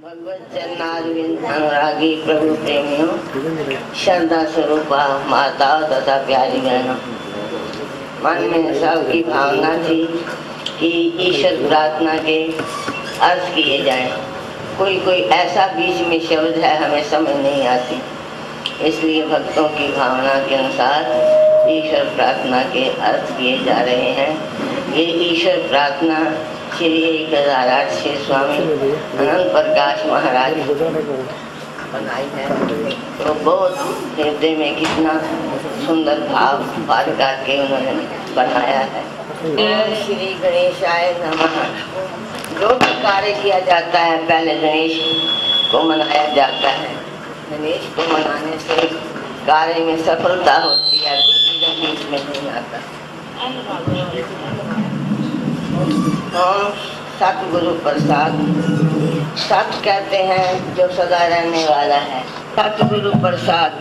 भगवत चरणारविंद अनुरागी प्रभु प्रेमियों, श्रद्धा स्वरूपा माता तथा प्यारी बहनों, मन में सबकी भावना थी कि ईश्वर प्रार्थना के अर्थ किए जाएं। कोई ऐसा बीच में शब्द है हमें समझ नहीं आती, इसलिए भक्तों की भावना के अनुसार ईश्वर प्रार्थना के अर्थ किए जा रहे हैं। ये ईश्वर प्रार्थना श्री 1008 श्री स्वामी अनंत प्रकाश महाराज बनाई है। तो बहुत हृदय में कितना सुंदर भाव पार करके उन्होंने बनाया है। श्री गणेशाय नमः। जो भी कार्य किया जाता है पहले गणेश को मनाया जाता है। गणेश को मनाने से कार्य में सफलता होती है, बीच में नहीं आता। सतगुरु प्रसाद, सत कहते हैं जो सदा रहने वाला है। सतगुरु प्रसाद,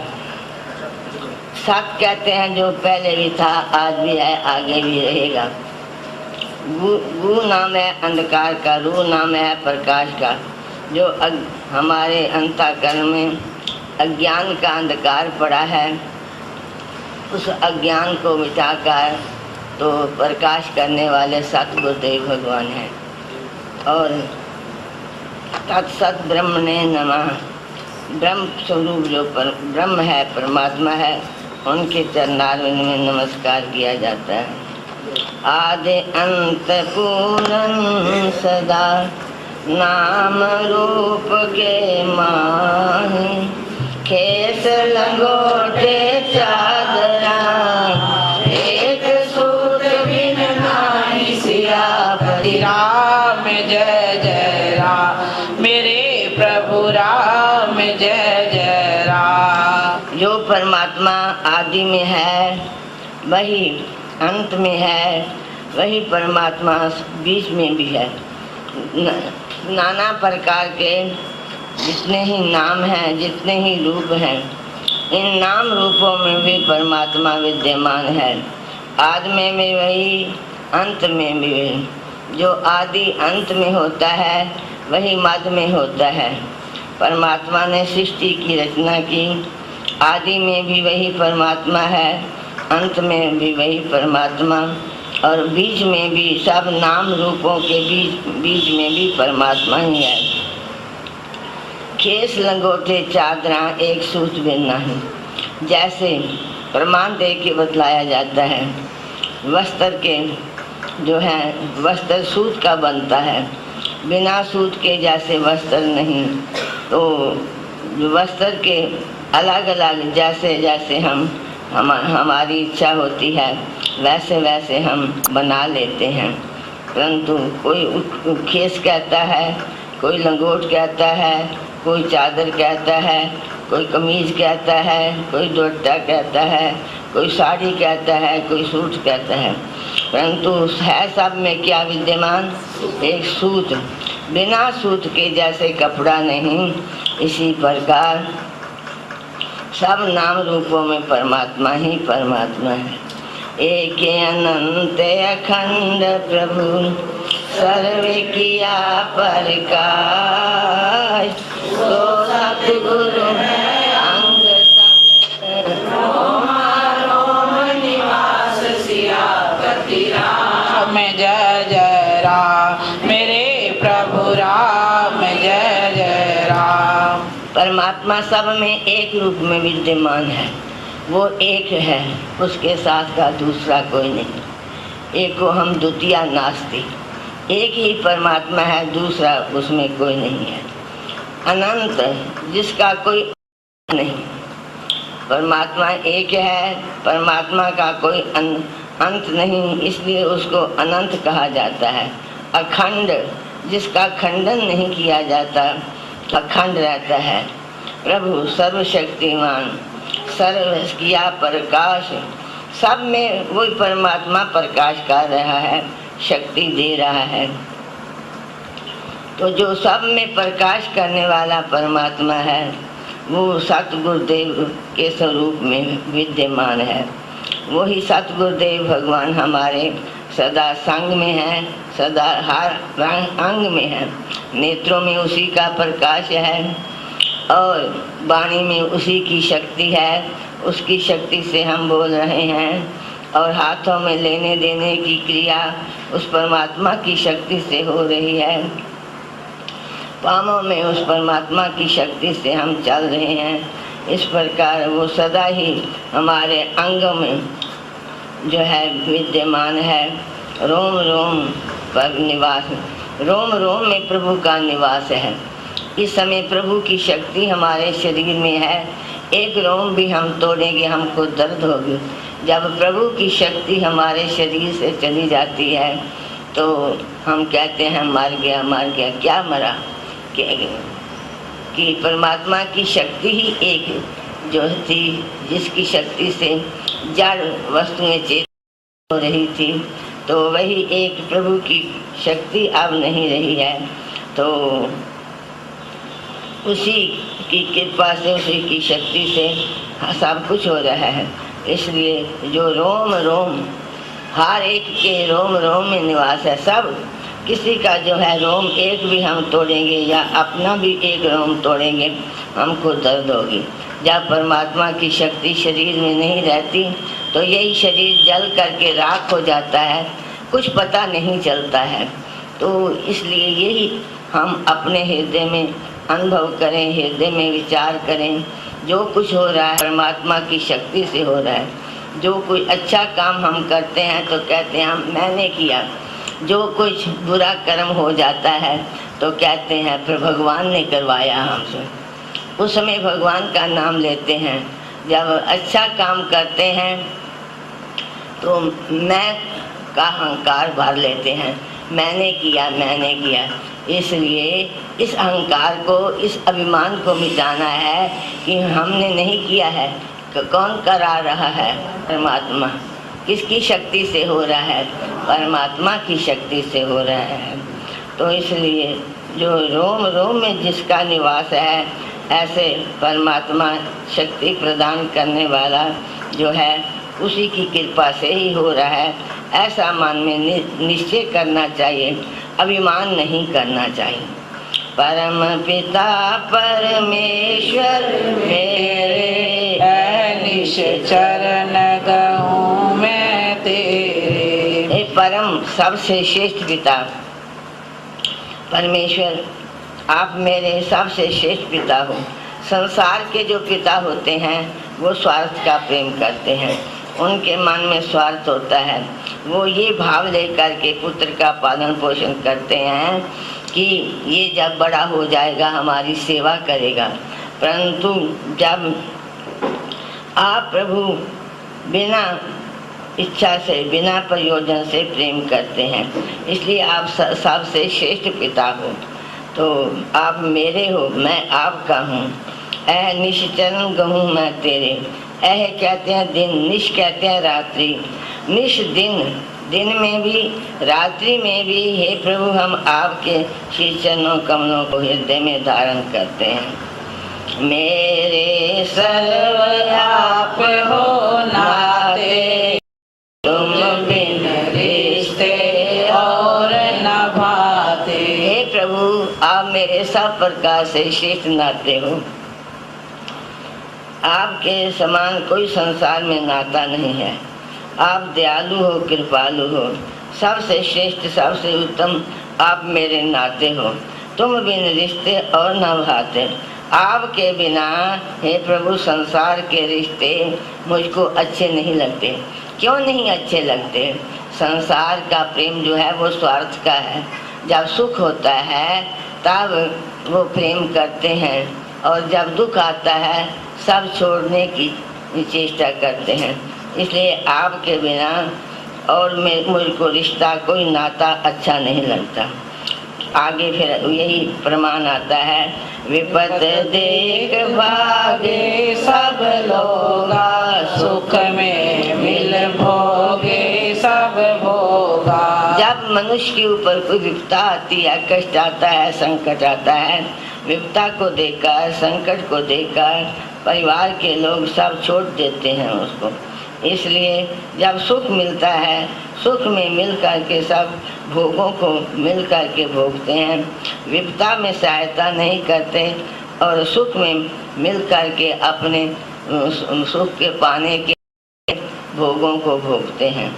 सत कहते हैं जो पहले भी था, आज भी है, आगे भी रहेगा। गु नाम है अंधकार का, रू नाम है प्रकाश का। जो हमारे अंतःकरण में अज्ञान का अंधकार पड़ा है, उस अज्ञान को मिटाकर तो प्रकाश करने वाले सतगुरुदेव भगवान हैं। और तत्सत ब्रह्म ने नमः। ब्रह्म स्वरूप जो ब्रह्म है, परमात्मा है, उनके चरणारविंद में नमस्कार किया जाता है। आदि अंत पूर्ण सदा नाम रूप के माही, खेस लंगोटे चादरा एक सूत बिन नाई सियापति। राम जय जय राम, मेरे प्रभु राम जय जय राम। जो परमात्मा आदि में है वही अंत में है, वही परमात्मा बीच में भी है। नाना प्रकार के जितने ही नाम हैं, जितने ही रूप हैं, इन नाम रूपों में भी परमात्मा विद्यमान है। आदि में भी वही, अंत में भी वही। जो आदि अंत में होता है वही मध्य में होता है। परमात्मा ने सृष्टि की रचना की, आदि में भी वही परमात्मा है, अंत में भी वही परमात्मा, और बीच में भी सब नाम रूपों के बीच में भी परमात्मा ही है। खेस लंगोटे चादरा एक सूत बिन नहीं, जैसे प्रमाण दे के बतलाया जाता है। वस्त्र के जो है, वस्त्र सूत का बनता है, बिना सूत के जैसे वस्त्र नहीं। तो वस्त्र के अलग अलग जैसे जैसे हमारी इच्छा होती है वैसे वैसे हम बना लेते हैं, परंतु कोई खेस कहता है, कोई लंगोट कहता है, कोई चादर कहता है, कोई कमीज कहता है, कोई दुपट्टा कहता है, कोई साड़ी कहता है, कोई सूट कहता है, परंतु है सब में क्या विद्यमान? एक सूत। बिना सूत के जैसे कपड़ा नहीं, इसी प्रकार सब नाम रूपों में परमात्मा ही परमात्मा है। एक अनंत अखंड प्रभु सर्वे किया प्रकाश, तो सतगुरु अंग संग रोम निवास सियापति राम। जय जय राम, मेरे प्रभु राम जय जय राम। परमात्मा सब में एक रूप में विद्यमान है, वो एक है, उसके साथ का दूसरा कोई नहीं। एक को हम द्वितीय नास्ति, एक ही परमात्मा है, दूसरा उसमें कोई नहीं है। अनंत, जिसका कोई नहीं। परमात्मा एक है, परमात्मा का कोई अंत नहीं, इसलिए उसको अनंत कहा जाता है। अखंड, जिसका खंडन नहीं किया जाता, अखंड रहता है। प्रभु सर्वशक्तिमान, सर्व किया प्रकाश, सब में वही परमात्मा प्रकाश कर रहा है, शक्ति दे रहा है। तो जो सब में प्रकाश करने वाला परमात्मा है, वो सतगुरुदेव के स्वरूप में विद्यमान है। वही सतगुरुदेव भगवान हमारे सदा संग में है, सदा हर अंग में है। नेत्रों में उसी का प्रकाश है और वाणी में उसी की शक्ति है। उसकी शक्ति से हम बोल रहे हैं और हाथों में लेने देने की क्रिया उस परमात्मा की शक्ति से हो रही है। पाँवों में उस परमात्मा की शक्ति से हम चल रहे हैं। इस प्रकार वो सदा ही हमारे अंगों में जो है विद्यमान है। रोम रोम पर निवास, रोम रोम में प्रभु का निवास है। इस समय प्रभु की शक्ति हमारे शरीर में है। एक रोम भी हम तोड़ेंगे हमको दर्द होगी। जब प्रभु की शक्ति हमारे शरीर से चली जाती है तो हम कहते हैं मर गया मर गया। क्या मरा? कि परमात्मा की शक्ति ही एक जो थी, जिसकी शक्ति से जड़ वस्तुएं चेतन हो रही थी, तो वही एक प्रभु की शक्ति अब नहीं रही है। तो उसी की कृपा से, उसी की शक्ति से सब कुछ हो रहा है। इसलिए जो रोम रोम, हर एक के रोम रोम में निवास है। सब किसी का जो है रोम एक भी हम तोड़ेंगे या अपना भी एक रोम तोड़ेंगे हमको दर्द होगी। जब परमात्मा की शक्ति शरीर में नहीं रहती तो यही शरीर जल करके राख हो जाता है, कुछ पता नहीं चलता है। तो इसलिए यही हम अपने हृदय में अनुभव करें, हृदय में विचार करें। जो कुछ हो रहा है परमात्मा की शक्ति से हो रहा है। जो कोई अच्छा काम हम करते हैं तो कहते हैं हम मैंने किया। जो कुछ बुरा कर्म हो जाता है तो कहते हैं फिर भगवान ने करवाया हमसे। उस समय भगवान का नाम लेते हैं। जब अच्छा काम करते हैं तो मैं का अहंकार भर लेते हैं, मैंने किया मैंने किया। इसलिए इस अहंकार को, इस अभिमान को मिटाना है कि हमने नहीं किया है। कौन करा रहा है? परमात्मा। किसकी शक्ति से हो रहा है? परमात्मा की शक्ति से हो रहा है। तो इसलिए जो रोम रोम में जिसका निवास है, ऐसे परमात्मा शक्ति प्रदान करने वाला जो है उसी की कृपा से ही हो रहा है। ऐसा मन में निश्चय करना चाहिए, अभिमान नहीं करना चाहिए। परम पिता परमेश्वर मेरे निश चरण गहूँ मैं तेरे। हे परम सबसे श्रेष्ठ पिता परमेश्वर, आप मेरे सबसे श्रेष्ठ पिता हो। संसार के जो पिता होते हैं वो स्वार्थ का प्रेम करते हैं, उनके मन में स्वार्थ होता है। वो ये भाव लेकर के पुत्र का पालन पोषण करते हैं कि ये जब बड़ा हो जाएगा हमारी सेवा करेगा। परंतु जब आप प्रभु बिना इच्छा से, बिना प्रयोजन से प्रेम करते हैं, इसलिए आप सबसे श्रेष्ठ पिता हो। तो आप मेरे हो, मैं आपका हूँ। ऐ निश्चरण गहूँ मैं तेरे। ऐ कहते हैं दिन, निश कहते हैं रात्रि। निश दिन, दिन में भी रात्रि में भी हे प्रभु हम आपके श्री चरणों कमलों को हृदय में धारण करते हैं। मेरे सर्व आप हो नाते, तुम बिन रिश्ते और न भाते। हे प्रभु आप मेरे सब प्रकार से श्रेष्ठ नाते हो। आपके समान कोई संसार में नाता नहीं है। आप दयालु हो, कृपालु हो, सबसे श्रेष्ठ सबसे उत्तम आप मेरे नाते हो। तुम बिन रिश्ते और न भाते। आपके बिना हे प्रभु संसार के रिश्ते मुझको अच्छे नहीं लगते। क्यों नहीं अच्छे लगते? संसार का प्रेम जो है वो स्वार्थ का है। जब सुख होता है तब वो प्रेम करते हैं और जब दुख आता है सब छोड़ने की चेष्टा करते हैं। इसलिए आपके बिना और मुझको रिश्ता कोई नाता अच्छा नहीं लगता। आगे फिर यही प्रमाण आता है, विपत देख भागे सब लोगा, सुख में मिल भोगे सब भोगा। जब मनुष्य के ऊपर कोई विपदा आती है, कष्ट आता है, संकट आता है, विपदा को देखकर, संकट को देखकर परिवार के लोग सब छोड़ देते हैं उसको। इसलिए जब सुख मिलता है, सुख में मिल करके सब भोगों को मिल करके भोगते हैं, विपदा में सहायता नहीं करते और सुख में मिल करके अपने सुख के पाने के भोगों को भोगते हैं।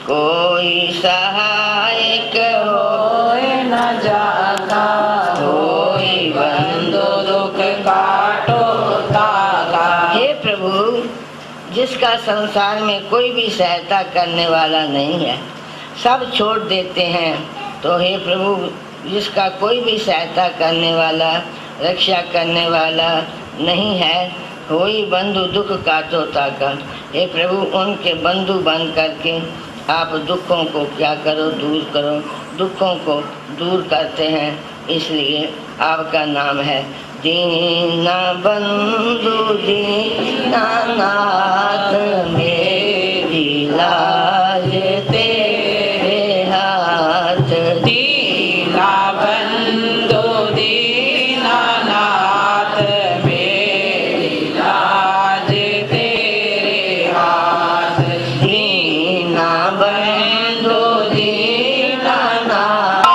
कोई सहायक होए न जागा, होई बंधु दुख काटो ताका। हे प्रभु, जिसका संसार में कोई भी सहायता करने वाला नहीं है, सब छोड़ देते हैं, तो हे प्रभु, जिसका कोई भी सहायता करने वाला, रक्षा करने वाला नहीं है, होई बंधु दुख काटो ताका। हे प्रभु, उनके बंधु बन करके आप दुखों को क्या करो, दूर करो, दुखों को दूर करते हैं। इसलिए आपका नाम है दीना बंधु दीनानाथ, मेरी लाज तेरे हाथ। दीना बंधु दीनानाथ, मेरी लाज तेरे हाथ। दीना बंधु दीनानाथ,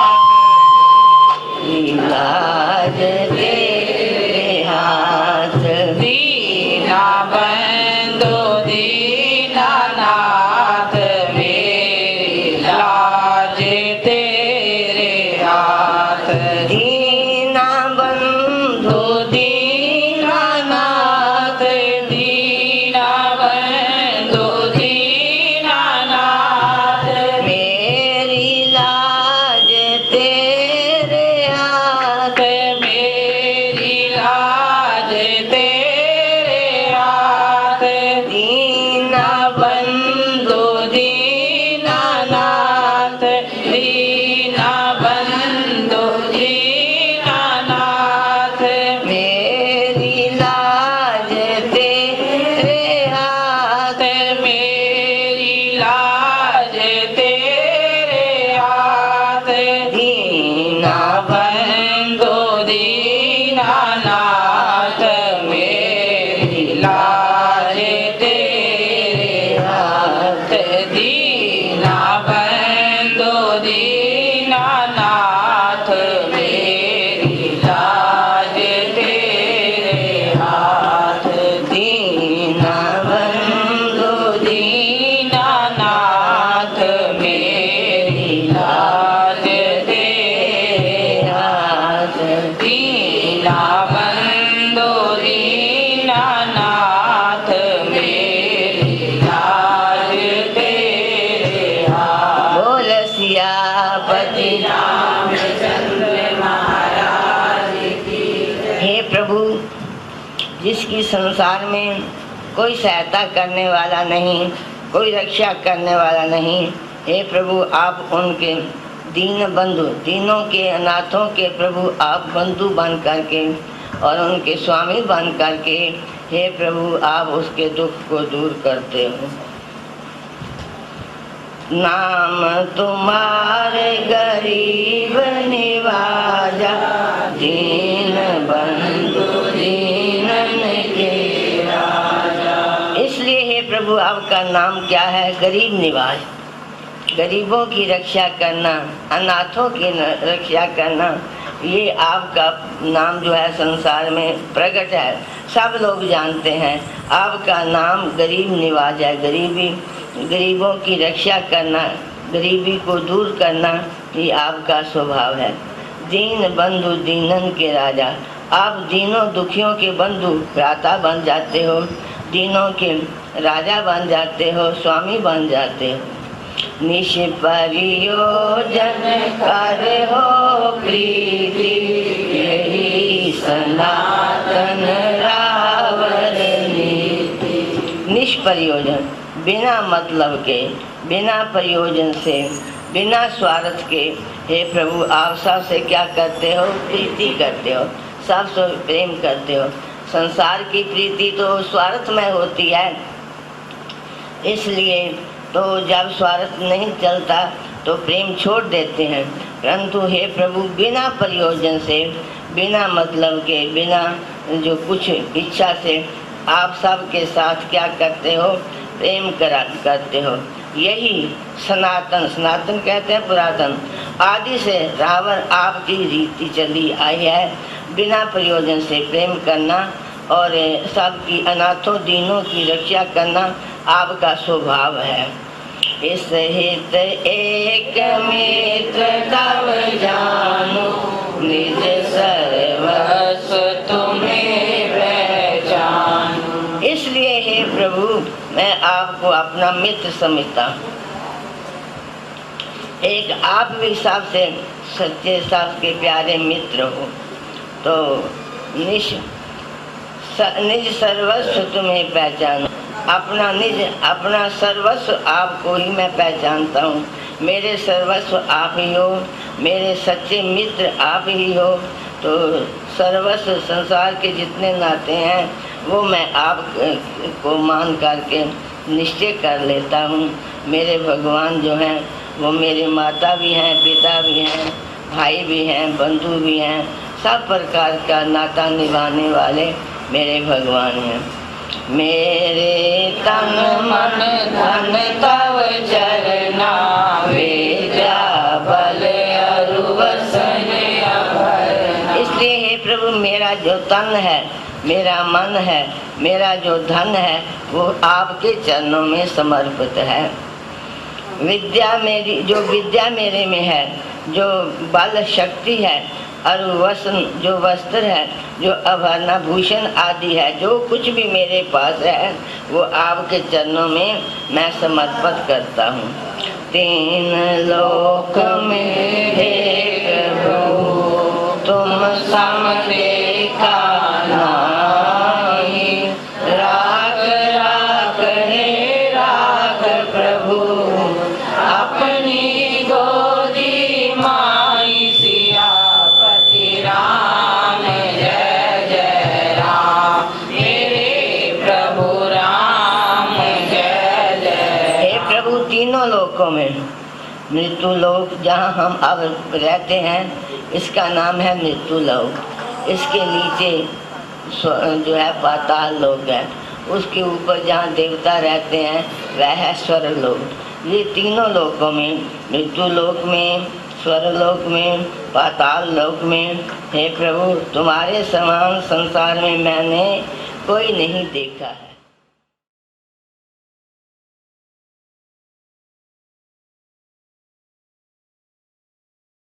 लाज तेरे हाथ। दीना बंधु दीनानाथ, मेरी लाज तेरे हाथ। दीना बंधु दीनानाथ, दीना बंधु दीनानाथ, मेरी लाज तेरे हाथ। मेरी लाज तेरे हाथ। दीना बंधु दीनानाथ, दीना बंधु दीनानाथ, मेरी लाज तेरे हाथ। मेरी लाज तेरे हाथ। दीना बंधु दीनानाथ, मेरी लाज तेरे हाथ। दीना बंधु दीनानाथ, मेरी लाज तेरे हाथ। दीना बंधु दीनानाथ, मेरी लाज तेरे हाथ। दीना बंधु दीनानाथ, मेरी लाज तेरे हाथ। बोल सियापति रामचंद्र महाराज की। हे प्रभु, जिसकी संसार में कोई सहायता करने वाला नहीं, कोई रक्षा करने वाला नहीं, हे प्रभु, आप उनके दीन बंधु, दीनों के अनाथों के प्रभु आप बंधु बन करके और उनके स्वामी बन करके, हे प्रभु, आप उसके दुख को दूर करते हो। नाम तुम्हारे गरीब निवाजा, दीन बंधु दीनन के राजा। इसलिए हे प्रभु, आपका नाम क्या है? गरीब निवाज। गरीबों की रक्षा करना, अनाथों की रक्षा करना, ये आपका नाम जो है संसार में प्रकट है, सब लोग जानते हैं। आपका नाम गरीब निवाज है। गरीबों की रक्षा करना, गरीबी को दूर करना, ये आपका स्वभाव है। दीन बंधु दीनन के राजा, आप दीनों दुखियों के बंधु भ्राता बन जाते हो, दीनों के राजा बन जाते हो, स्वामी बन जाते हो। निश परियोजन कर हो प्रीति, यही सनातन रावण नीति। निष्प्रयोजन, बिना मतलब के, बिना प्रयोजन से, बिना स्वार्थ के, हे प्रभु, आप सबसे क्या करते हो? प्रीति करते हो, सबसे प्रेम करते हो। संसार की प्रीति तो स्वार्थमय होती है, इसलिए तो जब स्वार्थ नहीं चलता तो प्रेम छोड़ देते हैं। परंतु हे प्रभु, बिना प्रयोजन से, बिना मतलब के, बिना जो कुछ इच्छा से आप सबके साथ क्या करते हो? प्रेम करते हो। यही सनातन, सनातन कहते हैं पुरातन, आदि से रावण आपकी रीति चली आई है। बिना प्रयोजन से प्रेम करना और सबकी अनाथों दीनों की रक्षा करना आपका स्वभाव है। इस हित एक मित्र तब जानो, निज सर्वस्व तुम्हें पहचानो। इसलिए हे प्रभु मैं आपको अपना मित्र समझता हूँ। एक आप भी हिसाब से सच्चे सबके प्यारे मित्र हो तो निज सर्वस्व तुम्हें पहचानो। अपना सर्वस्व आपको ही मैं पहचानता हूँ। मेरे सर्वस्व आप ही हो, मेरे सच्चे मित्र आप ही हो। तो सर्वस्व संसार के जितने नाते हैं वो मैं आप को मान करके निश्चय कर लेता हूँ। मेरे भगवान जो हैं वो मेरे माता भी हैं, पिता भी हैं, भाई भी हैं, बंधु भी हैं, सब प्रकार का नाता निभाने वाले मेरे भगवान हैं। मेरे तन मन धन तव चरना, विद्या बल अरु वसन अभरना। इसलिए हे प्रभु मेरा जो तन है, मेरा मन है, मेरा जो धन है वो आपके चरणों में समर्पित है। विद्या मेरी, जो विद्या मेरे में है, जो बल शक्ति है, और वसन जो वस्त्र है, जो आभरण भूषण आदि है, जो कुछ भी मेरे पास है वो आपके चरणों में मैं समर्पित करता हूँ। तीन लोक में एक प्रभु तुम सम देखा नाहि, राख राख हे राख प्रभु अपनी गोदी माई। सियापति राम जय जय राम, मेरे प्रभु राम जय जय। हे प्रभु तीनों लोकों में, मृत्यु लोक जहाँ हम अब रहते हैं इसका नाम है मृत्यु लोक। इसके नीचे जो है पाताल लोक है, उसके ऊपर जहाँ देवता रहते हैं वह है स्वर्ग लोक। ये तीनों लोकों में, मृत्यु लोक में, स्वर्ग लोक में, पाताल लोक में, हे प्रभु तुम्हारे समान संसार में मैंने कोई नहीं देखा है।